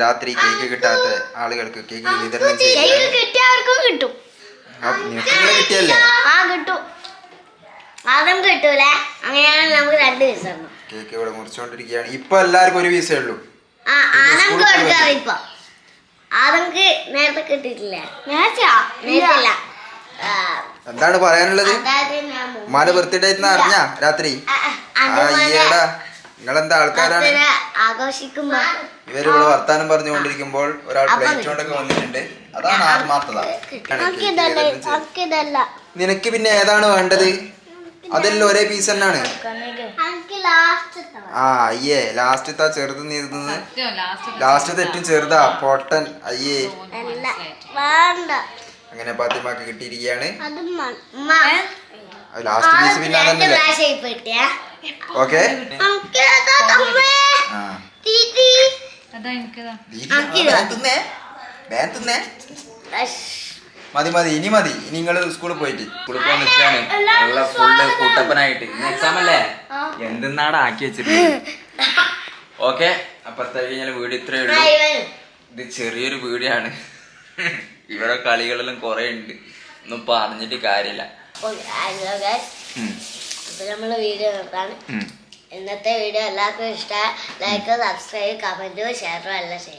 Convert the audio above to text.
രാത്രി കേക്ക് കിട്ടാത്ത ആളുകൾക്ക് കേക്ക് വിതരണം കിട്ടിയവർക്കും കിട്ടും. കിട്ടിയല്ലേ? കിട്ടും. അതും കിട്ടൂലേ? അങ്ങനെയാണ് നമുക്ക് 2 പീസ്. കേക്ക് ഇവിടെ മുറിച്ചോണ്ടിരിക്കുകയാണ്. ഇപ്പൊ എല്ലാവർക്കും 1 പീസേ ഉള്ളൂ. ഇപ്പൊ ആദംക്ക് നേരത്തെ കിട്ടിയിട്ടില്ല. എന്താണ് പറയാനുള്ളത്? ഉമ്മാന്റെ ബർത്ത്ഡേ അറിഞ്ഞ രാത്രി? ഈടാ നിങ്ങളെന്താ ആൾക്കാരാണ്? ആഘോഷിക്കുമ്പോ ഇവരിവിടെ വർത്താനം പറഞ്ഞുകൊണ്ടിരിക്കുമ്പോൾ ഒരാൾ പ്ലേറ്റ് കൊണ്ടൊക്കെ വന്നിട്ടുണ്ട്. അതാണ് ആത്മാർത്ഥത. നിനക്ക് പിന്നെ ഏതാണ് വേണ്ടത്? അതെല്ലാം ഒരേ പീസ് തന്നെയാണ്. അയ്യേ ലാസ്റ്റത്തെ ചെറുത് നീർന്നത്. ലാസ്റ്റത്തെ ഏറ്റവും ചെറുതാ പൊട്ടൻ. അയ്യേ അങ്ങനെ ഫാത്തിമാക്ക് കിട്ടിയിരിക്കുകയാണ്. ലാസ്റ്റ് പീസ് പിന്നെ അതന്നെ. ഓക്കെ മതി മതി ഇനി മതി. ഇനി നിങ്ങള് സ്കൂളിൽ പോയിട്ട് സ്കൂളിൽ പോകാൻ നിൽക്കാണ്. ഉള്ള ഫുള്ള് കൂട്ടപ്പനായിട്ട് ഇന്ന് എക്സാം അല്ലേ? എന്തെന്നാണ് ആക്കി വെച്ചിട്ടുണ്ട്. ഓക്കെ, അപ്പുറത്തെ കഴിഞ്ഞാൽ വീട് ഇത്രയേ ഉള്ളൂ. ഇത് ചെറിയൊരു വീടാണ്. ഇവിടെ കളികളെല്ലാം കുറെ ഉണ്ട്. ഒന്നും പറഞ്ഞിട്ട് കാര്യമില്ല. നമ്മള് വീഡിയോ നോക്കാണ്. ഇന്നത്തെ വീഡിയോ എല്ലാവർക്കും ഇഷ്ടമായി. ലൈക്ക്, സബ്സ്ക്രൈബ്, കമന്റ്, ഷെയർ എല്ലാം ചെയ്യും.